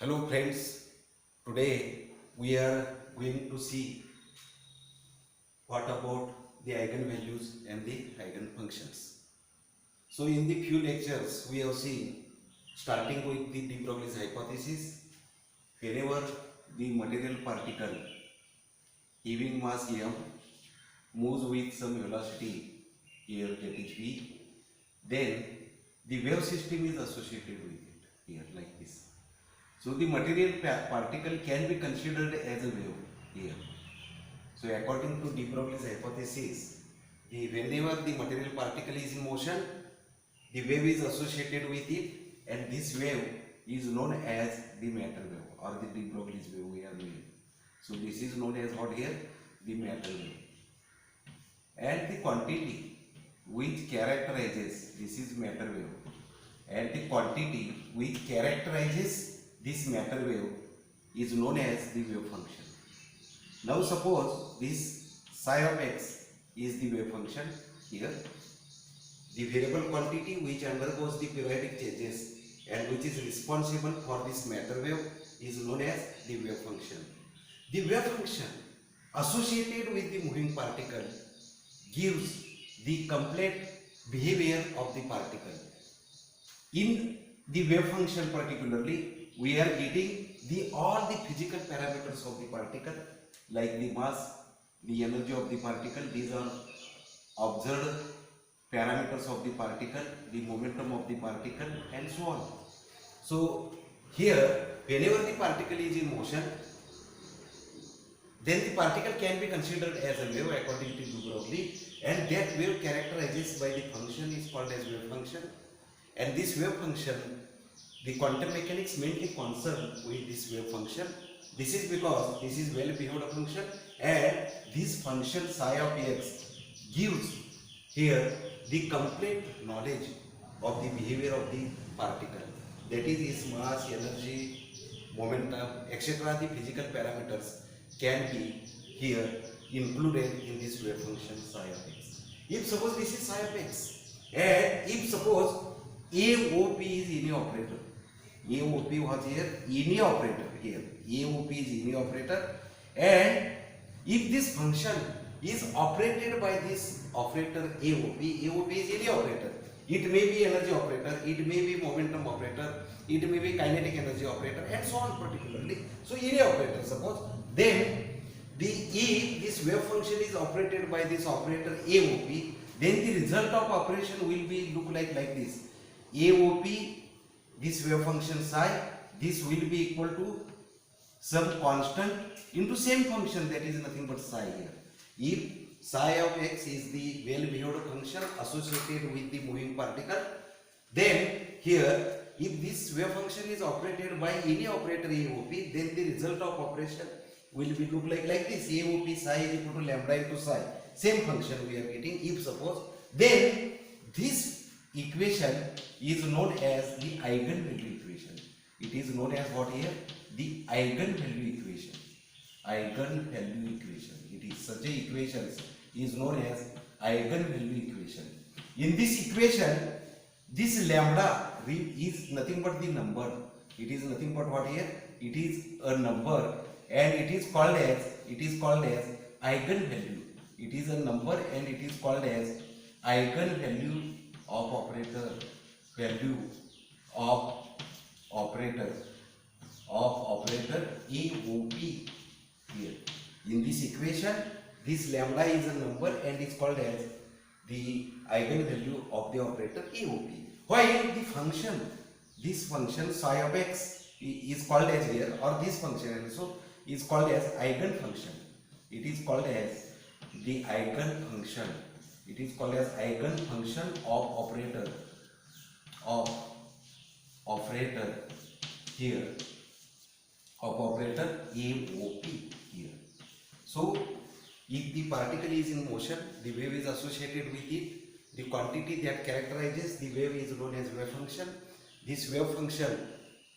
Hello friends, today we are going to see what about the eigenvalues and the eigenfunctions. So in the few lectures we have seen, starting with the de Broglie's hypothesis, whenever the material particle having mass m moves with some velocity here, that is v, then the wave system is associated with it here like this. So the material particle can be considered as a wave here. So according to de Broglie's hypothesis, whenever the material particle is in motion, the wave is associated with it, and this wave is known as the matter wave or the de Broglie's wave we are doing. So this is known as what here? The matter wave. And the quantity which characterizes, this is matter wave, and the quantity which characterizes this matter wave is known as the wave function. Now suppose this psi of x is the wave function here. The variable quantity which undergoes the periodic changes and which is responsible for this matter wave is known as the wave function. The wave function associated with the moving particle gives the complete behavior of the particle. In the wave function particularly, we are getting all the physical parameters of the particle, like the mass, the energy of the particle. These are observed parameters of the particle, the momentum of the particle, and so on. So here, whenever the particle is in motion, then the particle can be considered as a wave according to de Broglie, and that wave characterizes by the function is called as wave function. And this wave function, the quantum mechanics mainly concerned with this wave function. This is because this is well behaved function, and this function psi of x gives here the complete knowledge of the behavior of the particle. That is its mass, energy, momentum, etc. The physical parameters can be here included in this wave function psi of x. If suppose this is psi of x, and if suppose AOP is any operator, AOP was here any operator here, AOP is any operator, and if this function is operated by this operator AOP, AOP is any operator. It may be energy operator, it may be momentum operator, it may be kinetic energy operator, and so on particularly. So any operator suppose, then if this wave function is operated by this operator AOP, then the result of operation will be look like this. AOP, this wave function psi, this will be equal to some constant into same function, that is nothing but psi here. If psi of x is the well behaved function associated with the moving particle, then here if this wave function is operated by any operator AOP, then the result of operation will be look like this. AOP psi is equal to lambda into psi, same function we are getting. If suppose, then this equation is known as the eigenvalue equation. It is known as what here? The eigenvalue equation. Eigenvalue equation. It is such a equation is known as eigenvalue equation. In this equation, this lambda is nothing but the number. It is nothing but what here? It is a number, and it is called as eigenvalue. It is a number and it is called as eigenvalue of operator, value of operator AOP here. In this equation, this lambda is a number and is called as the eigenvalue of the operator AOP. While the function, this function psi of x is called as here, or this function also is called as eigenfunction. It is called as the eigenfunction. It is called as eigenfunction of operator here, of operator AOP here. So if the particle is in motion, the wave is associated with it. The quantity that characterizes the wave is known as wave function. This wave function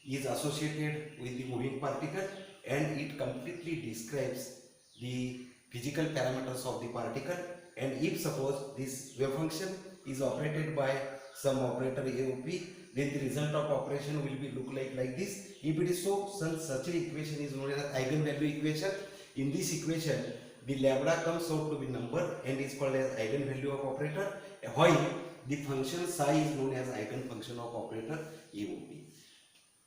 is associated with the moving particle, and it completely describes the physical parameters of the particle. And if suppose this wave function is operated by some operator AOP, then the result of operation will be look like this. If it is so, such a equation is known as eigenvalue equation. In this equation, the lambda comes out to be number and is called as eigenvalue of operator, while the function psi is known as eigenfunction of operator AOP.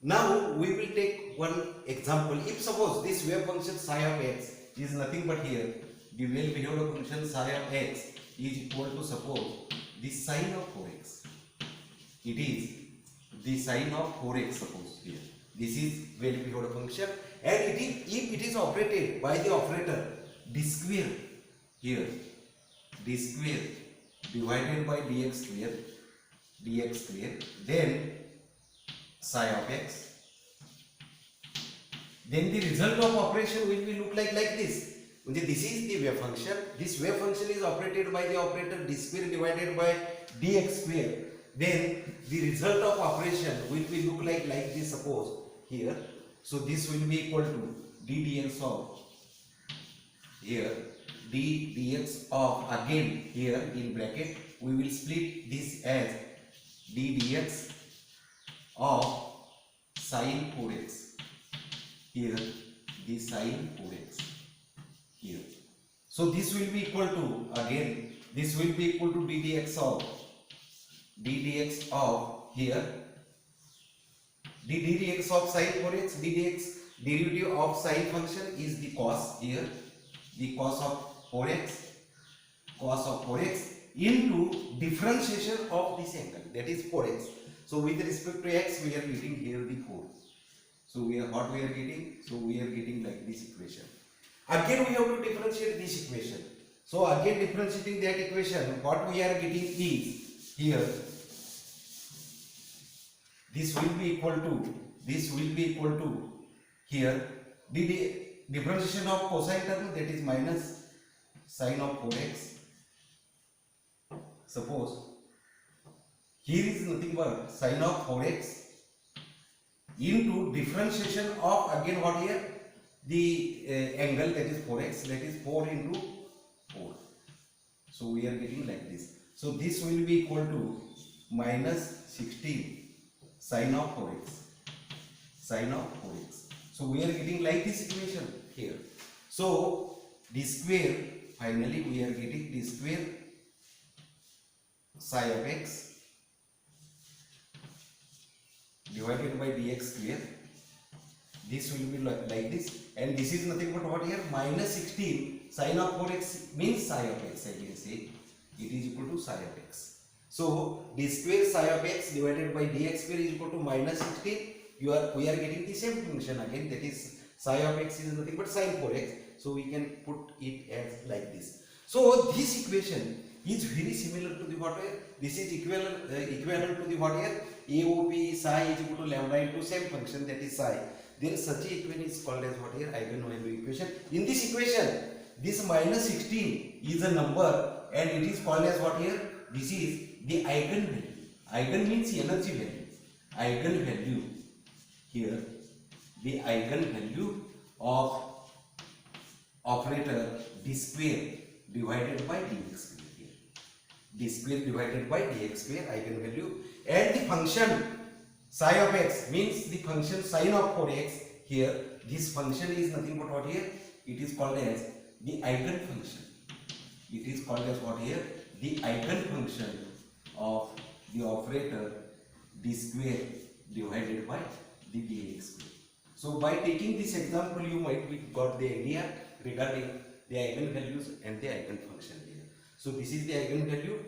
Now we will take one example. If suppose this wave function psi of x is nothing but here, the well-behaved function psi of x is equal to, suppose, the sine of 4x. It is the sine of 4x, suppose here. This is well-behaved function, and if it is operated by the operator d square here, d square divided by dx square, then psi of x, then the result of operation will be look like this. This is the wave function. This wave function is operated by the operator d square divided by dx square. Then the result of operation will be look like this, suppose here. So this will be equal to d dx of here, d dx of, again here in bracket we will split this as d dx of sine 4x, here the sine 4x here. So this will be equal to, again this will be equal to d dx of here, d dx of sine 4x, d dx derivative of sine function is the cos here, the cos of 4x into differentiation of this angle, that is 4x. So with respect to x, we are getting here the 4. So what we are getting? So we are getting like this equation. Again we have to differentiate this equation. So again differentiating that equation, what we are getting is here, this will be equal to here, the differentiation of cosine term, that is minus sine of 4x. Suppose here is nothing but sine of 4x into differentiation of, again what here, the angle, that is 4x, that is 4 into 4. So we are getting like this. So this will be equal to minus 16 sine of 4x. So we are getting like this equation here. So d square, finally we are getting d square psi of x divided by dx square. This will be like this, and this is nothing but what here, minus 16 sine of 4x means psi of x, I can say it is equal to psi of x. So d square psi of x divided by dx square is equal to minus 16. We are getting the same function again, that is psi of x is nothing but sine 4x. So we can put it as like this. So this equation is very similar to the what here. This is equivalent to the what here, AOP psi is equal to lambda into same function, that is psi. Then such a equation is called as what here, eigenvalue equation. In this equation, this minus 16 is a number and it is called as what here, this is the eigenvalue. Eigen means energy value. Eigenvalue here, the eigenvalue of operator d square divided by dx square here. D square divided by dx square eigenvalue, and the function psi of x means the function sine of 4x here. This function is nothing but what here, it is called as the eigenfunction. It is called as what here, the eigenfunction of the operator d square divided by the dx square. So by taking this example, you might be got the idea regarding the eigenvalues and the eigenfunction here. So this is the eigenvalue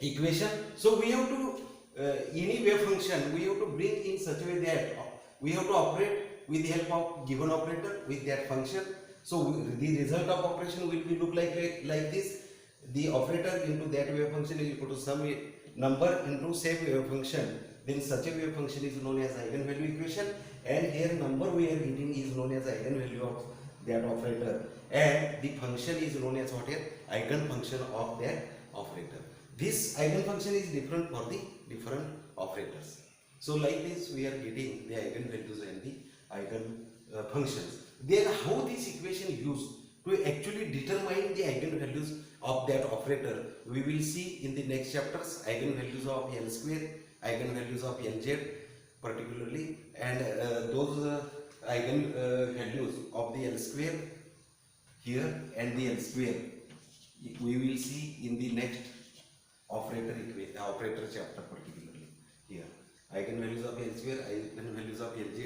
equation. So we have to any wave function we have to bring in such a way that we have to operate with the help of given operator with that function. So the result of operation will be look like this. The operator into that wave function is equal to some number into same wave function. Then such a wave function is known as eigenvalue equation, and here number we are getting is known as eigenvalue of that operator, and the function is known as what here, eigenfunction of that operator. This eigenfunction is different for the different operators. So like this we are getting the eigenvalues and the eigenfunctions. Then how this equation used to actually determine the eigenvalues of that operator, we will see in the next chapters. Eigenvalues of L square, eigenvalues of Lz particularly, and those eigenvalues of the L square here and the L square we will see in the next operator chapter particularly. Here eigenvalues of L square, eigenvalues of Lz,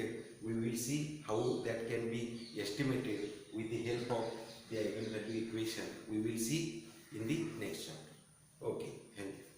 we will see how that can be estimated with the help of the eigenvalue equation. We will see in the next chapter. Okay, thank you.